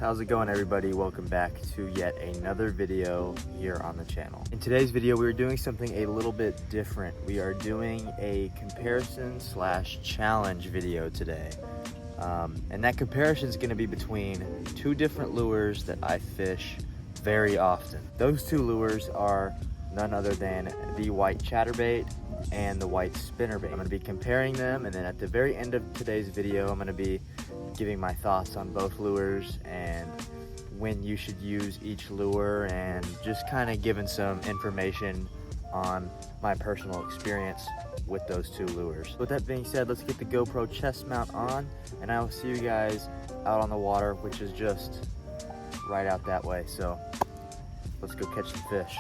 How's it going, everybody? Welcome back to yet another video here on the channel. In today's video, we're doing something a little bit different. We are doing a comparison / challenge video today. And that comparison is going to be between two different lures that I fish very often. Those two lures are none other than the white Chatterbait and the white Spinnerbait. I'm going to be comparing them, and then at the very end of today's video, I'm going to be giving my thoughts on both lures and when you should use each lure, and just kind of giving some information on my personal experience with those two lures. With that being said, let's get the GoPro chest mount on, and I will see you guys out on the water, which is just right out that way. So let's go catch some fish.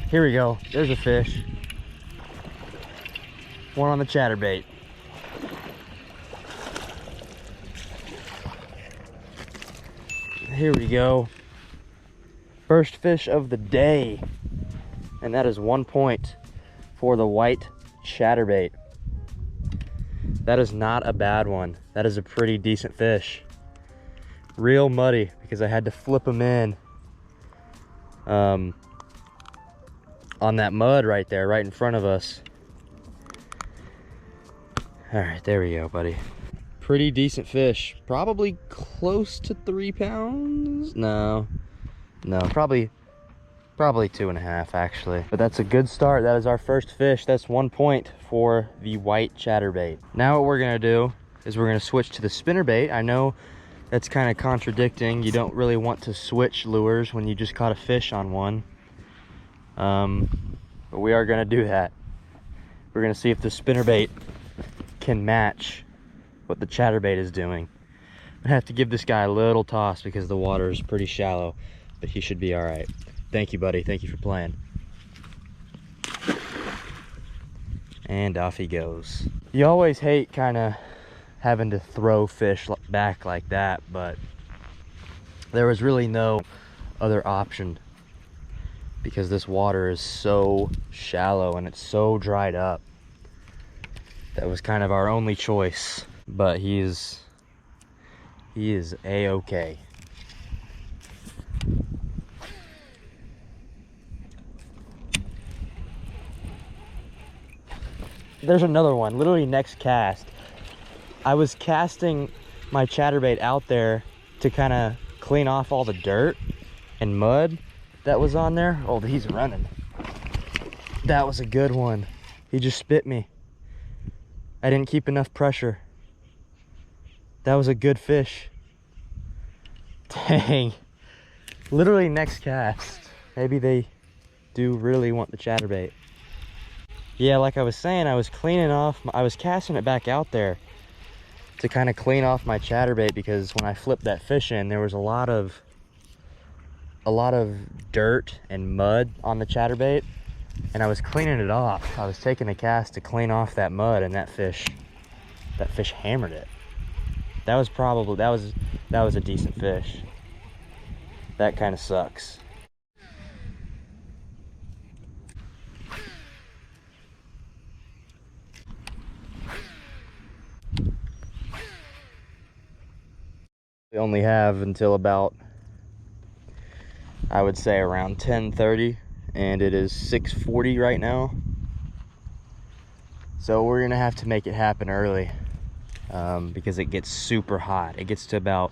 Here we go, there's a fish. One on the Chatterbait. Here we go. First fish of the day. And that is 1 point for the white Chatterbait. That is not a bad one. That is a pretty decent fish. Real muddy because I had to flip him in. On that mud right there, right in front of us. All right, there we go, buddy. Pretty decent fish. Probably close to 3 pounds. No, probably 2.5 actually. But that's a good start. That is our first fish. That's 1 point for the white Chatterbait. Now what we're gonna do is we're gonna switch to the Spinnerbait. I know that's kind of contradicting. You don't really want to switch lures when you just caught a fish on one. But we are gonna do that. We're gonna see if the Spinnerbait can match what the Chatterbait is doing. I have to give this guy a little toss because the water is pretty shallow, but he should be all right. Thank you, buddy. Thank you for playing. And off he goes. You always hate kind of having to throw fish back like that, but there was really no other option because this water is so shallow and it's so dried up. That was kind of our only choice, but he is a-okay. There's another one, literally next cast. I was casting my Chatterbait out there to kind of clean off all the dirt and mud that was on there. Oh, he's running. That was a good one. He just spit me. I didn't keep enough pressure. That was a good fish. Dang. Literally next cast. Maybe they do really want the Chatterbait. Yeah, like I was saying, I was cleaning off, I was casting it back out there to kind of clean off my Chatterbait, because when I flipped that fish in, there was a lot of dirt and mud on the Chatterbait, and I was cleaning it off. I was taking a cast to clean off that mud, and that fish hammered it. That was a decent fish. That kind of sucks. We only have until about, I would say, around 10:30, and it is 6:40 right now. So we're gonna have to make it happen early because it gets super hot. It gets to about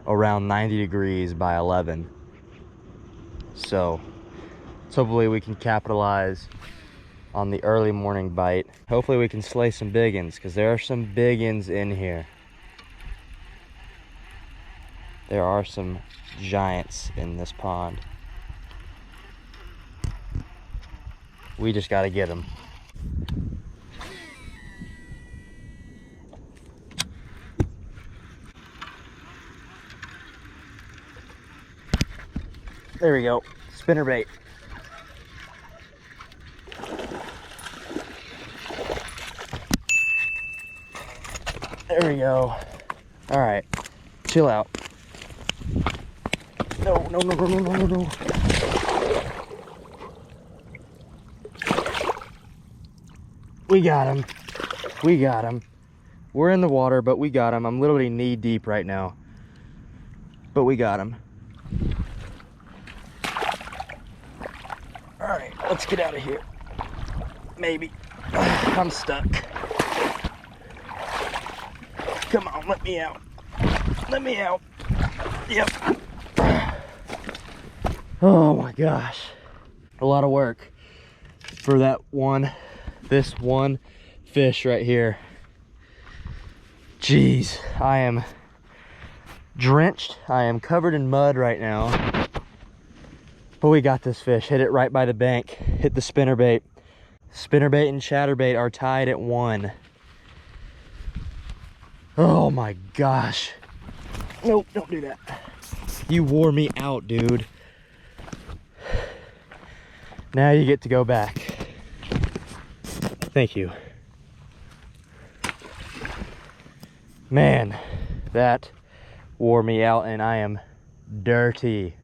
around 90 degrees by 11. So hopefully we can capitalize on the early morning bite. Hopefully we can slay some big uns, because there are some big uns in here. There are some giants in this pond. We just got to get them. There we go. Spinnerbait. There we go. All right, chill out. No, no, no, no, no, no, no. We got him. We got him. We're in the water, but we got him. I'm literally knee deep right now. But we got him. All right, let's get out of here. Maybe. I'm stuck. Come on, let me out. Let me out. Yep. Oh my gosh. A lot of work for this one fish right here. Jeez, I am drenched. I am covered in mud right now. But we got this fish. Hit it right by the bank. Hit the spinnerbait. Spinnerbait and chatterbait are tied at 1. Oh my gosh. Nope, don't do that. You wore me out, dude. Now you get to go back. Thank you. Man, that wore me out and I am dirty.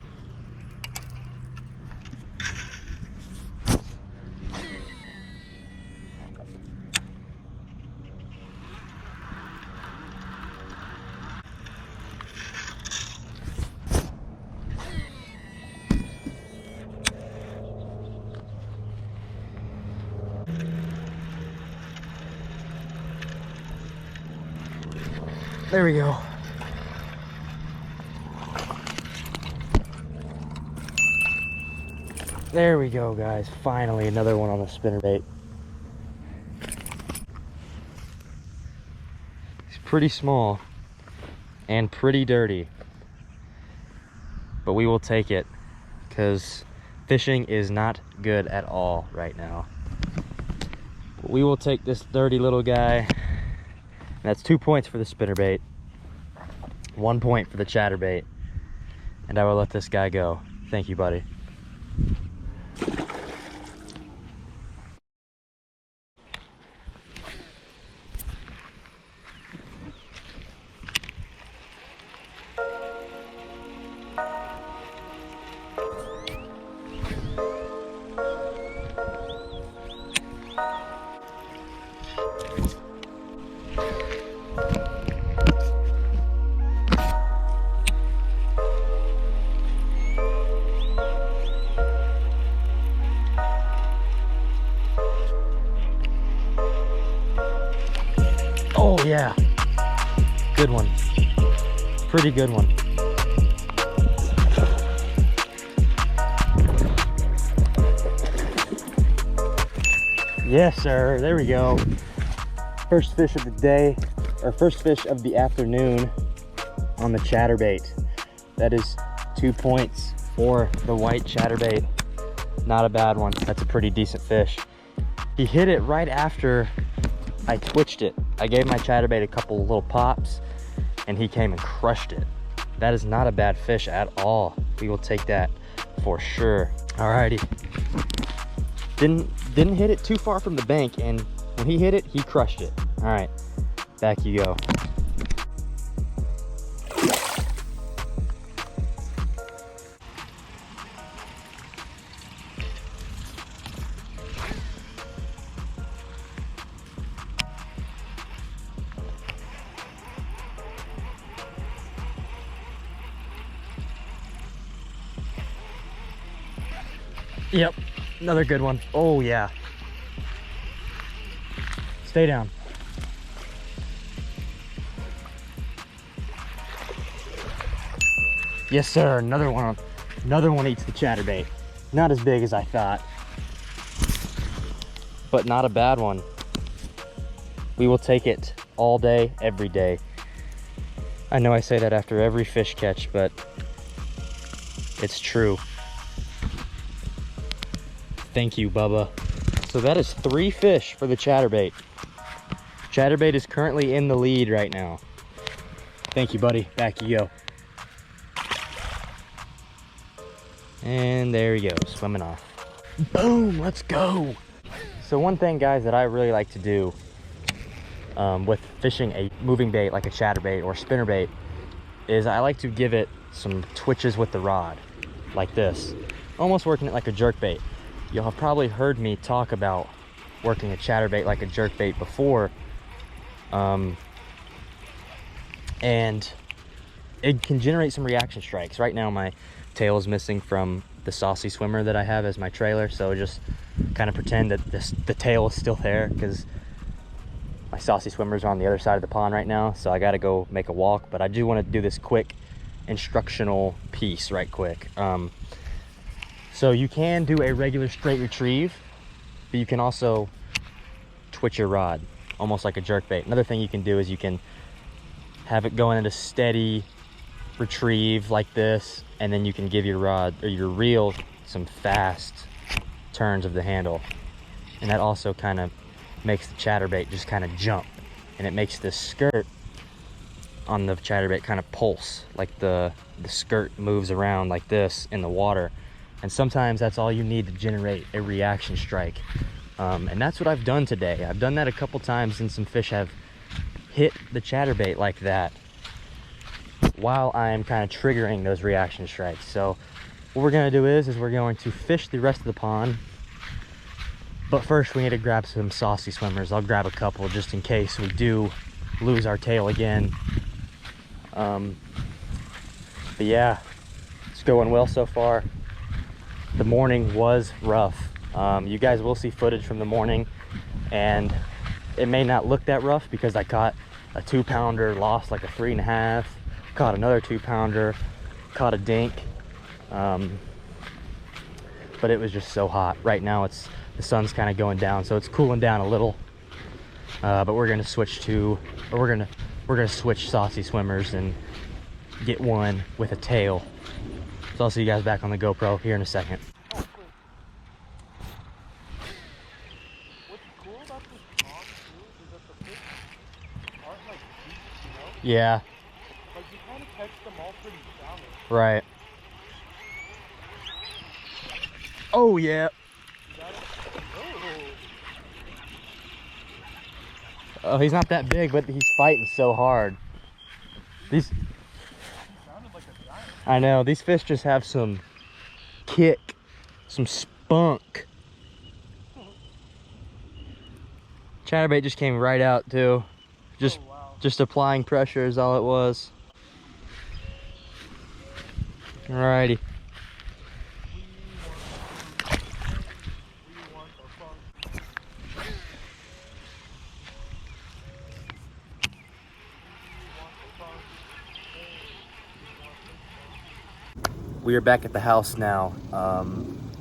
There we go. There we go, guys. Finally, another one on the spinnerbait. He's pretty small and pretty dirty, but we will take it because fishing is not good at all right now. But we will take this dirty little guy. That's 2 points for the spinnerbait, 1 point for the chatterbait, and I will let this guy go. Thank you, buddy. Oh yeah, good one, pretty good one. Yes sir, there we go. First fish of the day, or first fish of the afternoon on the chatterbait. That is 2 points for the white chatterbait. Not a bad one. That's a pretty decent fish. He hit it right after I twitched it. I gave my chatterbait a couple little pops and he came and crushed it. That is not a bad fish at all. We will take that for sure. Alrighty. Didn't hit it too far from the bank, and when he hit it, he crushed it. All right, back you go. Yep, another good one. Oh yeah. Stay down. Yes sir, another one. Another one eats the chatterbait. Not as big as I thought, but not a bad one. We will take it all day, every day. I know I say that after every fish catch, but it's true. Thank you, Bubba. So that is 3 fish for the chatterbait. Chatterbait is currently in the lead right now. Thank you, buddy. Back you go. And there he goes, swimming off. Boom, let's go. So one thing, guys, that I really like to do with fishing a moving bait like a chatterbait or spinnerbait is I like to give it some twitches with the rod like this, almost working it like a jerkbait. You'll have probably heard me talk about working a chatterbait like a jerkbait before, and it can generate some reaction strikes. Right now my tail is missing from the saucy swimmer that I have as my trailer, so just kind of pretend that the tail is still there, because my saucy swimmers are on the other side of the pond right now, so I got to go make a walk. But I do want to do this quick instructional piece right quick. So you can do a regular straight retrieve, but you can also twitch your rod almost like a jerkbait. Another thing you can do is you can have it going at a steady retrieve like this, and then you can give your rod or your reel some fast turns of the handle, and that also kind of makes the chatterbait just kind of jump, and it makes the skirt on the chatterbait kind of pulse, like the skirt moves around like this in the water. And sometimes that's all you need to generate a reaction strike, and that's what I've done today. I've done that a couple times, and some fish have hit the chatterbait like that while I'm kind of triggering those reaction strikes. So what we're going to do is we're going to fish the rest of the pond, but first we need to grab some saucy swimmers. I'll grab a couple just in case we do lose our tail again. But yeah, it's going well so far. The morning was rough. You guys will see footage from the morning, and it may not look that rough because I caught a 2-pounder, lost like a 3.5, caught another 2-pounder, caught a dink, but it was just so hot. Right now the sun's kind of going down, so it's cooling down a little, but we're gonna switch saucy swimmers and get one with a tail. So I'll see you guys back on the GoPro here in a second. What's cool about this pond too is that the fish aren't like deep, you know? Yeah. Like you kind of catch them all pretty shallow. Right. Oh yeah. Oh, he's not that big, but he's fighting so hard. These. I know, these fish just have some kick, some spunk. Chatterbait just came right out too. Just applying pressure is all it was. Alrighty. We are back at the house now,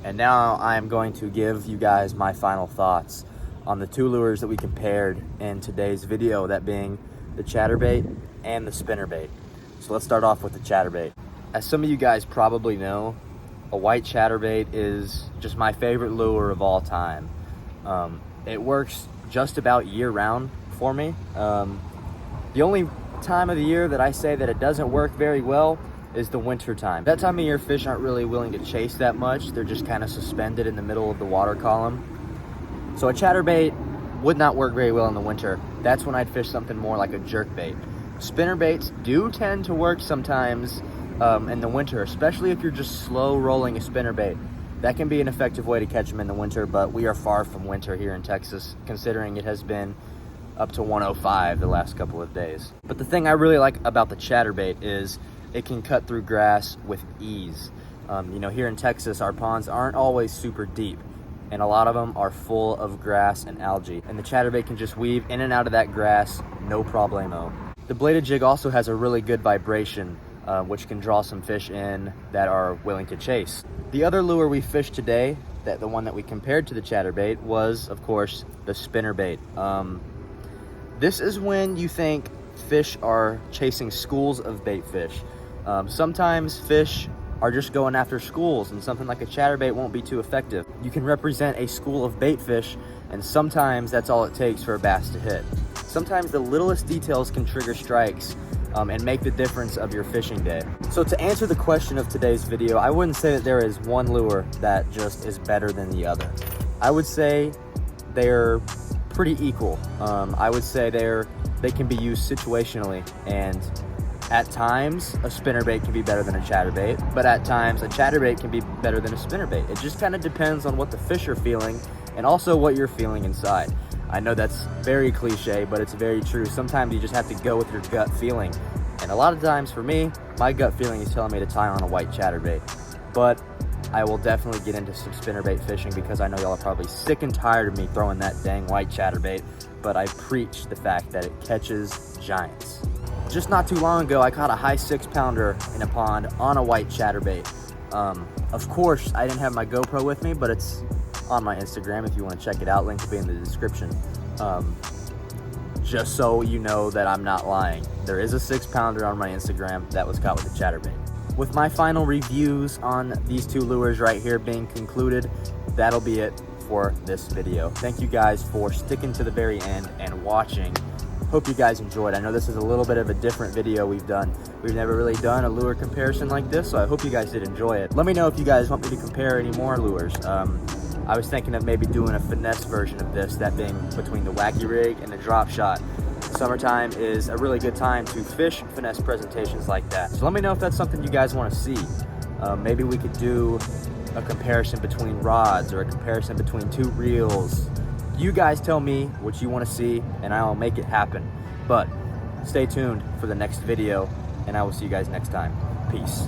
and now I am going to give you guys my final thoughts on the two lures that we compared in today's video, that being the chatterbait and the spinnerbait. So let's start off with the chatterbait. As some of you guys probably know, a white chatterbait is just my favorite lure of all time. It works just about year-round for me. The only time of the year that I say that it doesn't work very well is the winter time. That time of year, fish aren't really willing to chase that much. They're just kind of suspended in the middle of the water column. So a chatterbait would not work very well in the winter. That's when I'd fish something more like a jerkbait. Spinnerbaits do tend to work sometimes in the winter, especially if you're just slow rolling a spinnerbait. That can be an effective way to catch them in the winter, but we are far from winter here in Texas, considering it has been up to 105 the last couple of days. But the thing I really like about the chatterbait is it can cut through grass with ease. You know, here in Texas, our ponds aren't always super deep, and a lot of them are full of grass and algae, and the chatterbait can just weave in and out of that grass, no problemo. The bladed jig also has a really good vibration, which can draw some fish in that are willing to chase. The other lure we fished today, the one that we compared to the chatterbait, was, of course, the spinnerbait. This is when you think fish are chasing schools of bait fish. Sometimes fish are just going after schools, and something like a chatterbait won't be too effective. You can represent a school of bait fish, and sometimes that's all it takes for a bass to hit. Sometimes the littlest details can trigger strikes and make the difference of your fishing day. So to answer the question of today's video, I wouldn't say that there is one lure that just is better than the other. I would say they're pretty equal. I would say they can be used situationally, and at times a spinnerbait can be better than a chatterbait, but at times a chatterbait can be better than a spinnerbait. It just kind of depends on what the fish are feeling and also what you're feeling inside. I know that's very cliche, but it's very true. Sometimes you just have to go with your gut feeling. And a lot of times for me, my gut feeling is telling me to tie on a white chatterbait. But I will definitely get into some spinnerbait fishing because I know y'all are probably sick and tired of me throwing that dang white chatterbait, but I preach the fact that it catches giants. Just not too long ago, I caught a high 6-pounder in a pond on a white chatterbait. Of course, I didn't have my GoPro with me, but it's on my Instagram if you want to check it out. Link will be in the description. Just so you know that I'm not lying. There is a 6-pounder on my Instagram that was caught with a chatterbait. With my final reviews on these two lures right here being concluded, that'll be it for this video. Thank you guys for sticking to the very end and watching. Hope you guys enjoyed. I know this is a little bit of a different video we've done. We've never really done a lure comparison like this, so I hope you guys did enjoy it. Let me know if you guys want me to compare any more lures. I was thinking of maybe doing a finesse version of this, that being between the wacky rig and the drop shot. Summertime is a really good time to fish finesse presentations like that. So let me know if that's something you guys want to see. Maybe we could do a comparison between rods or a comparison between two reels. You guys tell me what you want to see and I'll make it happen. But stay tuned for the next video and I will see you guys next time. Peace.